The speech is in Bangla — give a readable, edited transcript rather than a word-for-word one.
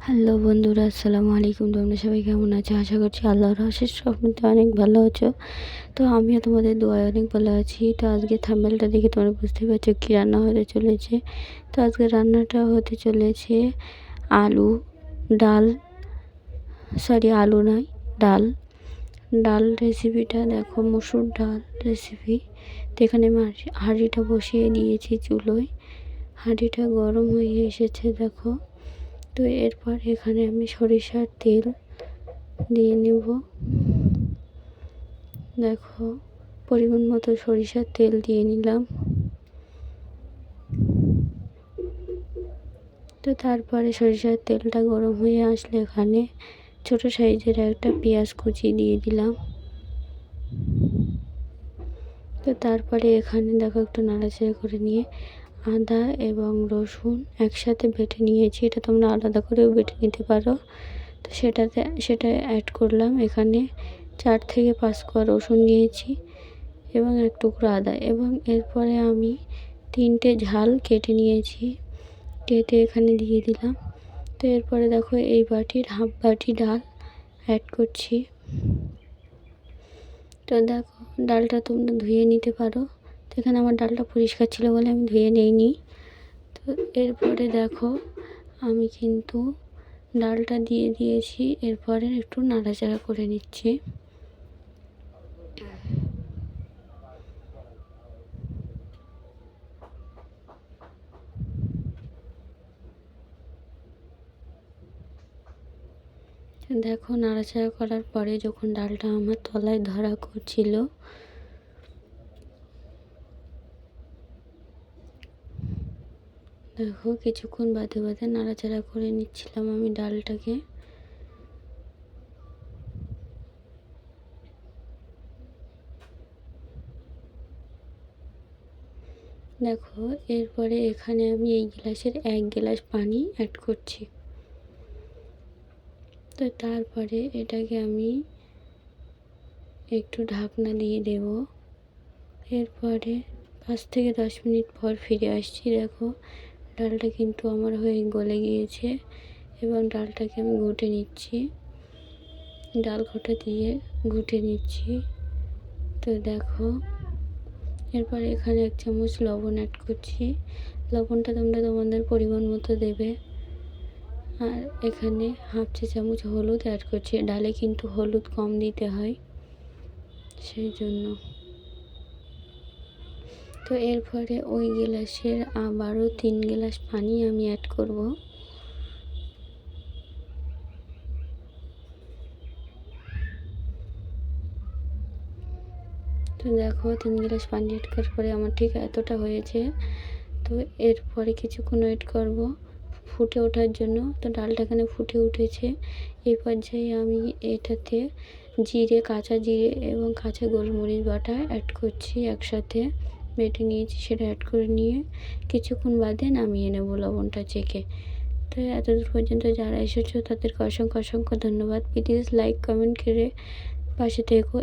হ্যালো বন্ধুরা, আসসালামু আলাইকুম। তোমরা সবাই কেমন আছো? আশা করছি আল্লাহর অশেষ রহমতে অনেক ভালো আছো। তো আমিও তোমাদের দোয়ায় অনেক ভালো আছি। তো আজকে থাম্বনেলটা দেখে তোমরা বুঝতে পারছো কী রান্না হতে চলেছে। তো আজকে রান্নাটা হতে চলেছে আলু ডাল, আলু নয়, ডাল। ডাল রেসিপিটা দেখো, মসুর ডাল রেসিপি। তো এখানে আমি হাঁড়িটা বসিয়ে দিয়েছি চুলোয়। হাঁড়িটা গরম হয়ে এসেছে দেখো। তো এরপর এখানে আমি সরিষার তেল দিয়ে নেব। দেখো, পরিমাণ মতো সরিষার তেল দিয়ে নিলাম। তো তারপরে সরিষার তেলটা গরম হয়ে আসলে এখানে ছোট সাইজের একটা পেঁয়াজ কুচি দিয়ে দিলাম। তো তারপরে এখানে দেখো একটু নাড়াচাড়া করে নিয়ে আদা এবং রসুন একসাথে বেটে নিয়েছি। এটা তোমরা আলাদা করেও বেটে নিতে পারো। তো সেটা অ্যাড করলাম। এখানে 4 থেকে 5 কোয়া রসুন নিয়েছি এবং এক টুকরো আদা, এবং এরপরে আমি 3টে ঝাল কেটে নিয়েছি, কেটে এখানে দিয়ে দিলাম। তো এরপরে দেখো এই বাটির হাফ বাটি ডাল অ্যাড করছি। তো দেখো, ডালটা তোমরা ধুয়ে নিতে পারো। তো এখানে আমার ডালটা পরিষ্কার ছিল বলে আমি ধুয়ে নিইনি। তো এরপরে দেখো, আমি কিন্তু ডালটা দিয়ে দিয়েছি। এরপরে একটু নাড়াচাড়া করে নিচ্ছি। দেখো, নাড়াচাড়া করার পরে যখন ডালটা আমার তলায় ধরা করছিল, দেখো কিছুক্ষণ বাদে বাদে নাড়াচাড়া করে নিচ্ছিলাম আমি ডালটাকে। দেখো, এরপরে এখানে আমি এই গ্লাসের 1 গ্লাস পানি অ্যাড করছি। তো তারপরে এটাকে আমি একটু ঢাকনা দিয়ে দেব। এরপরে 5 থেকে 10 মিনিট পর ফিরে আসছি। দেখো, ডালটা কিন্তু আমার হয়ে গলে গিয়েছে এবং ডালটাকে আমি ঘুটে নিচ্ছি, ডাল ঘোটা দিয়ে ঘুটে নিচ্ছি। তো দেখো, এরপর এখানে 1 চামচ লবণ অ্যাড করছি। লবণটা তোমরা তোমাদের পরিমাণ মতো দেবে। আর এখানে হাফ চা চামচ হলুদ অ্যাড করছি। ডালে কিন্তু হলুদ কম দিতে হয়, সেই জন্য। তো এরপরে ওই গ্লাসের আবারও 3 গ্লাস পানি আমি অ্যাড করব। তো দেখো, 3 গ্লাস পানি অ্যাড করার পরে আমার ঠিক এতটা হয়েছে। তো এরপরে কিছুক্ষণ ওয়েট করব ফুটে ওঠার জন্য। তো ডালটা এখানে ফুটে উঠেছে। এই পর্যায়ে আমি এটাতে কাঁচা জিরে এবং কাঁচা গোলমরিচ বাটা অ্যাড করছি, একসাথে বেটে নিয়েছি, সেটা অ্যাড করে নিয়ে কিছুক্ষণ বাদে নামিয়ে নেব লবণটা চেখে। তো এতদূর পর্যন্ত যারা এসেছো তাদেরকে অসংখ্য অসংখ্য ধন্যবাদ। প্লিজ লাইক কমেন্ট করে পাশে থেকো।